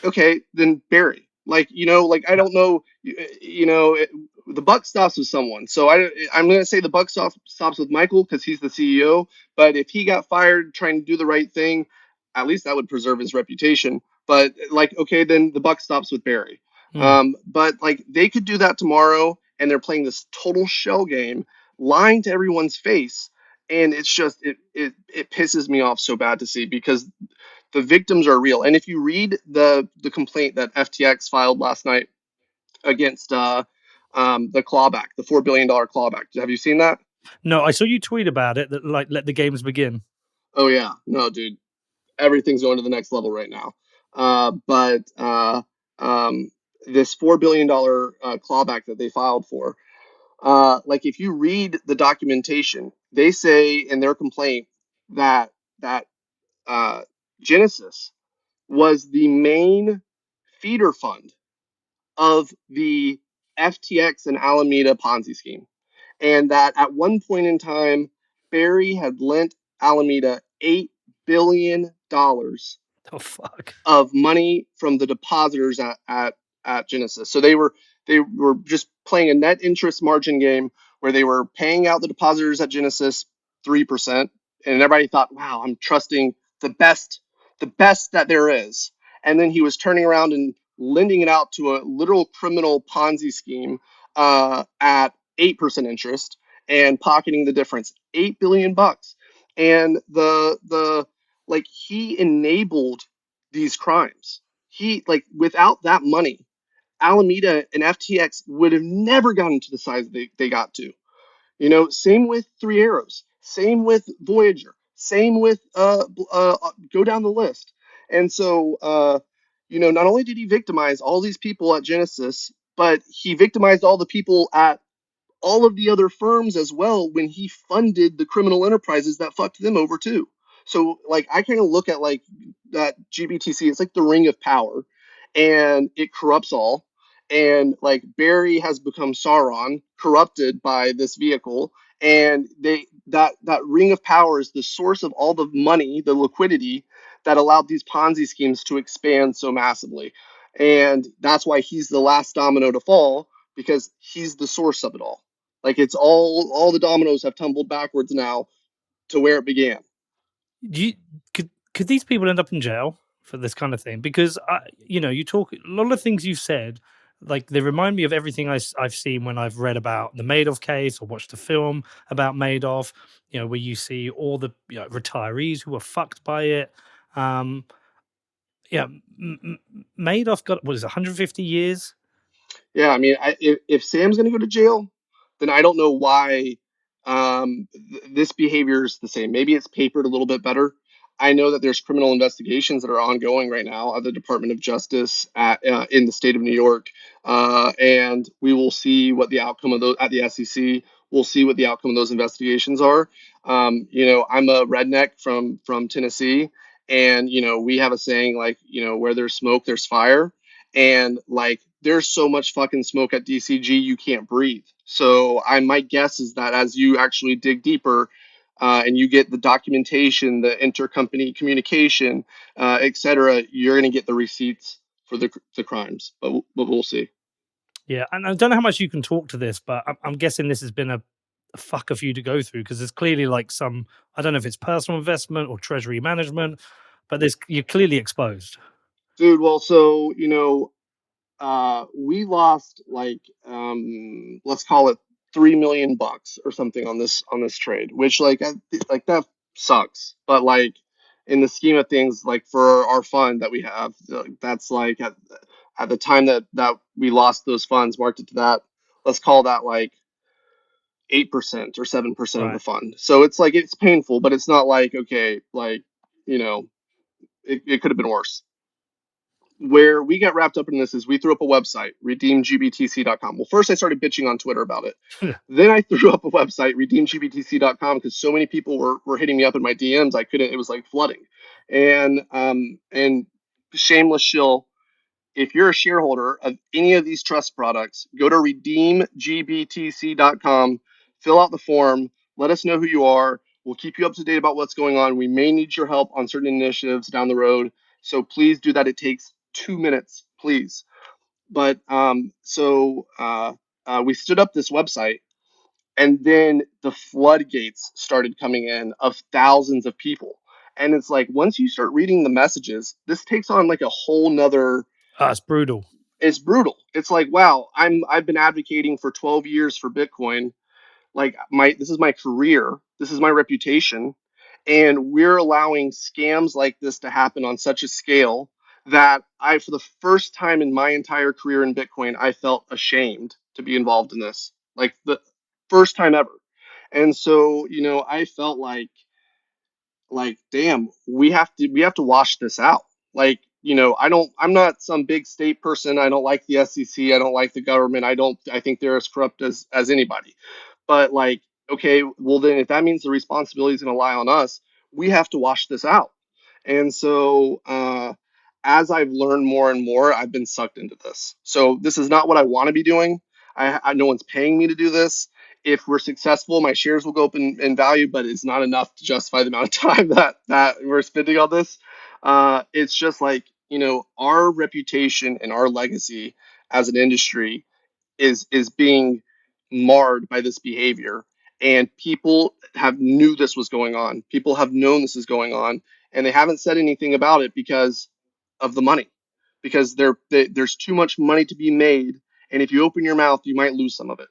okay, then Barry. Like like I Yeah. don't know, the buck stops with someone. So I'm gonna say the buck stops with Michael because he's the CEO. But if he got fired trying to do the right thing, at least that would preserve his reputation. But like, okay, then the buck stops with Barry. Mm. But like they could do that tomorrow, and they're playing this total shell game, lying to everyone's face, and it's just it pisses me off so bad to see because the victims are real. And if you read the complaint that FTX filed last night against the clawback, the $4 billion clawback, have you seen that? No, I saw you tweet about it that like let the games begin. Oh yeah, no, dude, everything's going to the next level right now. But um, this $4 billion clawback that they filed for, like if you read the documentation, they say in their complaint that Genesis was the main feeder fund of the FTX and Alameda Ponzi scheme. And that at one point in time, Barry had lent Alameda $8 billion Oh fuck. of money from the depositors at Genesis. So they were just playing a net interest margin game where they were paying out the depositors at Genesis 3%, and everybody thought, "Wow, I'm trusting the best that there is." And then he was turning around and lending it out to a literal criminal Ponzi scheme at 8% interest and pocketing the difference, $8 billion. And the like he enabled these crimes. He like without that money, Alameda and FTX would have never gotten to the size they got to. Same with Three Arrows, same with Voyager, same with go down the list. And so not only did he victimize all these people at Genesis, but he victimized all the people at all of the other firms as well when he funded the criminal enterprises that fucked them over too. So like I kind of look at like that GBTC, it's like the ring of power, and it corrupts all. and like Barry has become Sauron, corrupted by this vehicle, and that ring of power is the source of all the money, the liquidity that allowed these Ponzi schemes to expand so massively, and that's why he's the last domino to fall, because he's the source of it all. Like it's all the dominoes have tumbled backwards now to where it began. Do you, could these people end up in jail for this kind of thing? Because you talk a lot of the things you've said, like they remind me of everything I've seen when I've read about the Madoff case or watched a film about Madoff. Where you see all the retirees who were fucked by it. Um, yeah, Madoff got what is it, 150 years. Yeah, I mean, if Sam's going to go to jail, then I don't know why this behavior is the same. Maybe it's papered a little bit better. I know that there's criminal investigations that are ongoing right now at the Department of Justice in the state of New York, and we will see what the outcome of those at the SEC. We'll see what the outcome of those investigations are. I'm a redneck from Tennessee, and we have a saying like, where there's smoke, there's fire, and like there's so much fucking smoke at DCG you can't breathe. So my guess is that as you actually dig deeper, and you get the documentation, the intercompany communication, etc., you're going to get the receipts for the crimes. But we'll see. Yeah, and I don't know how much you can talk to this, but I'm guessing this has been a fuck of you to go through, because there's clearly like some, I don't know if it's personal investment or treasury management, but you're clearly exposed. Dude, well, so we lost like let's call it $3 million or something on this trade, which like that sucks. But like in the scheme of things, like for our fund that we have, that's like at the time that we lost those funds, marked it to that. Let's call that like 8% or 7% of the Right. fund. So it's like it's painful, but it's not like okay, like you know, it could have been worse. Where we got wrapped up in this is we threw up a website, redeemgbtc.com. Well, first I started bitching on Twitter about it. Then I threw up a website, redeemgbtc.com, because so many people were hitting me up in my DMs. I couldn't, it was like flooding. And shameless shill, if you're a shareholder of any of these trust products, go to redeemgbtc.com, fill out the form, let us know who you are. We'll keep you up to date about what's going on. We may need your help on certain initiatives down the road. So please do that. It takes 2 minutes, please. But we stood up this website, and then the floodgates started coming in of thousands of people. And it's like once you start reading the messages, this takes on like a whole nother. It's brutal. It's brutal. It's like, wow, I've been advocating for 12 years for Bitcoin. Like this is my career, this is my reputation, and we're allowing scams like this to happen on such a scale that I, for the first time in my entire career in Bitcoin, I felt ashamed to be involved in this. Like the first time ever. And so, I felt like damn, we have to wash this out. Like, I'm not some big state person. I don't like the SEC. I don't like the government. I think they're as corrupt as anybody. But like, okay, well then if that means the responsibility is going to lie on us, we have to wash this out. And so as I've learned more and more, I've been sucked into this. So this is not what I want to be doing. No one's paying me to do this. If we're successful, my shares will go up in value, but it's not enough to justify the amount of time that we're spending on this. It's just like, our reputation and our legacy as an industry is being marred by this behavior, and people have knew this was going on, people have known this is going on, and they haven't said anything about it because of the money, because there's too much money to be made, and if you open your mouth you might lose some of it.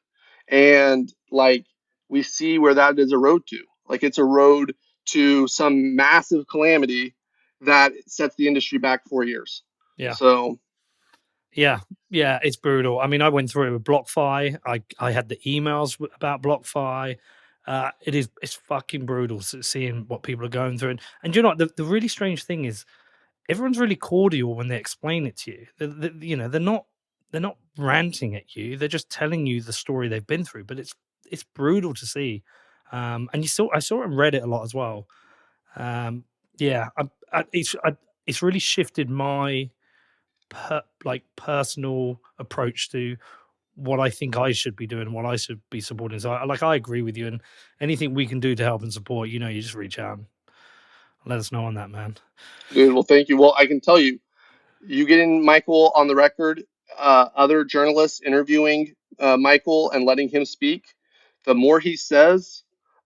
And like we see where that is a road to, like it's a road to some massive calamity that sets the industry back 4 years. Yeah. So Yeah, yeah, it's brutal. I mean, I went through it with BlockFi. I had the emails about BlockFi. It's fucking brutal seeing what people are going through. And you know what? The really strange thing is everyone's really cordial when they explain it to you. They're not ranting at you. They're just telling you the story they've been through. But it's brutal to see. And I saw it on Reddit a lot as well. Um, yeah, it's really shifted my personal approach to what I think I should be doing, what I should be supporting. So I agree with you, and anything we can do to help and support, you just reach out and let us know on that, man. Dude, well, thank you. Well, I can tell you, you getting Michael on the record, other journalists interviewing Michael and letting him speak, the more he says,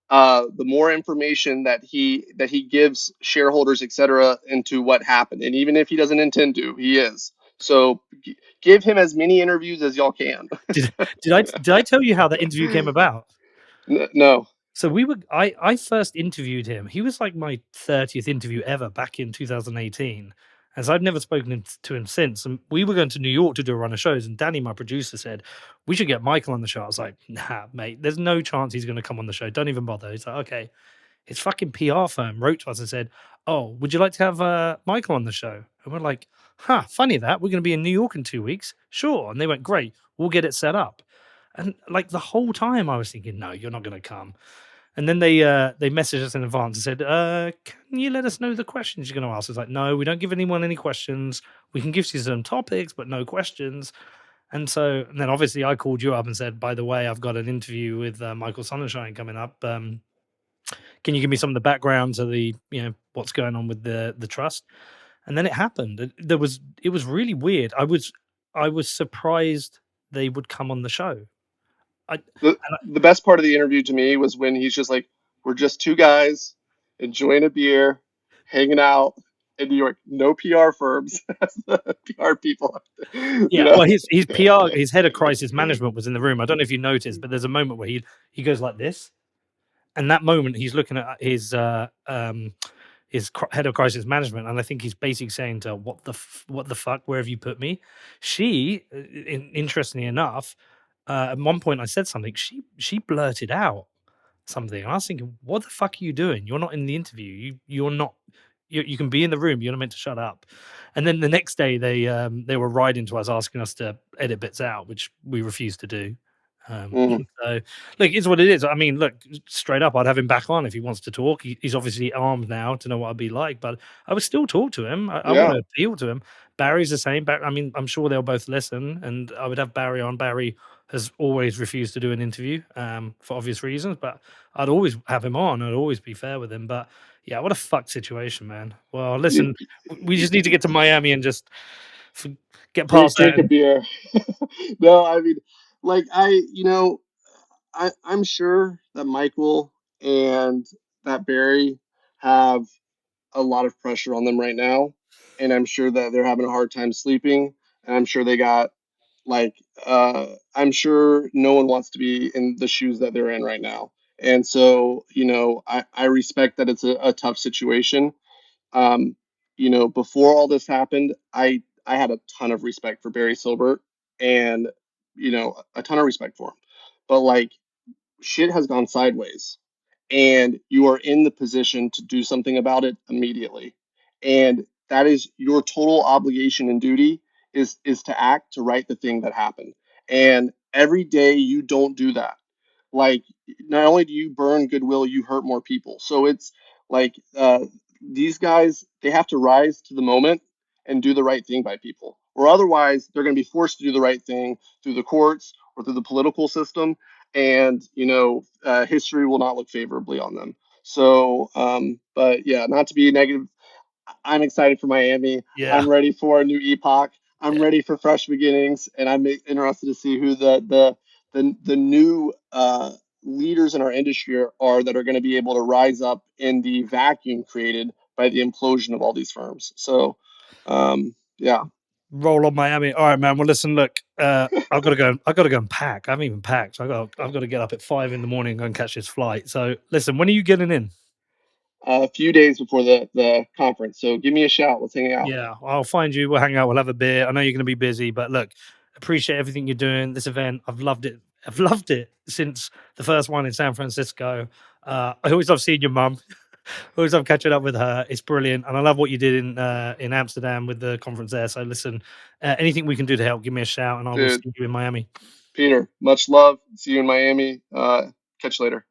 the more information that he gives shareholders, etc., into what happened. And even if he doesn't intend to, he is. So give him as many interviews as y'all can. Did I tell you how that interview came about? No. So I first interviewed him. He was like my 30th interview ever back in 2018. And so I've never spoken to him since. And we were going to New York to do a run of shows. And Danny, my producer, said, we should get Michael on the show. I was like, nah, mate, there's no chance he's going to come on the show. Don't even bother. He's like, okay. His fucking PR firm wrote to us and said, oh, would you like to have Michael on the show? And we're like, funny that. We're going to be in New York in 2 weeks. Sure. And they went, great. We'll get it set up. And like the whole time I was thinking, no, you're not going to come. And then they messaged us in advance and said, can you let us know the questions you're going to ask? It's like, no, we don't give anyone any questions. We can give you some topics, but no questions. And then obviously I called you up and said, by the way, I've got an interview with Michael Sonnenshein coming up. Can you give me some of the background to the, what's going on with the trust? And then it happened. It was really weird. I was surprised they would come on the show. The best part of the interview to me was when he's just like, we're just two guys enjoying a beer, hanging out in New York. No PR firms. That's the PR people. Yeah, well, his PR, his head of crisis management was in the room. I don't know if you noticed, but there's a moment where he goes like this, and that moment he's looking at his head of crisis management, and I think he's basically saying to her, what the fuck, where have you put me? She, interestingly enough, at one point I said something, she blurted out something, and I was thinking, what the fuck are you doing? You're not in the interview. You're not. You can be in the room. You're not meant to shut up. And then the next day they were writing to us asking us to edit bits out, which we refused to do. So look, it's what it is. I mean, look, straight up, I'd have him back on if he wants to talk. He's obviously armed now to know what I'd be like, but I would still talk to him. I want to appeal to him. Barry's the same. I mean, I'm sure they'll both listen, and I would have Barry on. Barry has always refused to do an interview for obvious reasons, but I'd always have him on. I'd always be fair with him. But yeah, what a fucked situation, man. Well, listen, we just need to get to Miami and just get past that. Drink a beer. No, I mean, like I'm sure that Michael and that Barry have a lot of pressure on them right now, and I'm sure that they're having a hard time sleeping, and I'm sure they got I'm sure no one wants to be in the shoes that they're in right now. And so, I respect that it's a tough situation. Before all this happened, I had a ton of respect for Barry Silbert, and a ton of respect for him. But like, shit has gone sideways, and you are in the position to do something about it immediately. And that is your total obligation and duty, is to act to right the thing that happened. And every day you don't do that, like, not only do you burn goodwill, you hurt more people. So it's like, these guys, they have to rise to the moment and do the right thing by people, or otherwise they're going to be forced to do the right thing through the courts or through the political system, and history will not look favorably on them. So, but yeah, not to be negative, I'm excited for Miami. Yeah. I'm ready for a new epoch. I'm ready for fresh beginnings, and I'm interested to see who the new leaders in our industry are that are going to be able to rise up in the vacuum created by the implosion of all these firms. So, yeah. Roll on Miami. All right, man. Well, listen, look, I've got to go. I've got to go and pack. I haven't even packed. I've got to get up at 5 a.m. and go and catch this flight. So, listen, when are you getting in? A few days before the conference. So give me a shout. Let's hang out. Yeah, I'll find you. We'll hang out. We'll have a beer. I know you're going to be busy, but look, appreciate everything you're doing. This event, I've loved it. I've loved it since the first one in San Francisco. I always love seeing your mum. Always love catching up with her. It's brilliant, and I love what you did in Amsterdam with the conference there. So listen, anything we can do to help, give me a shout, and I will see you in Miami. Peter, much love. See you in Miami. Catch you later.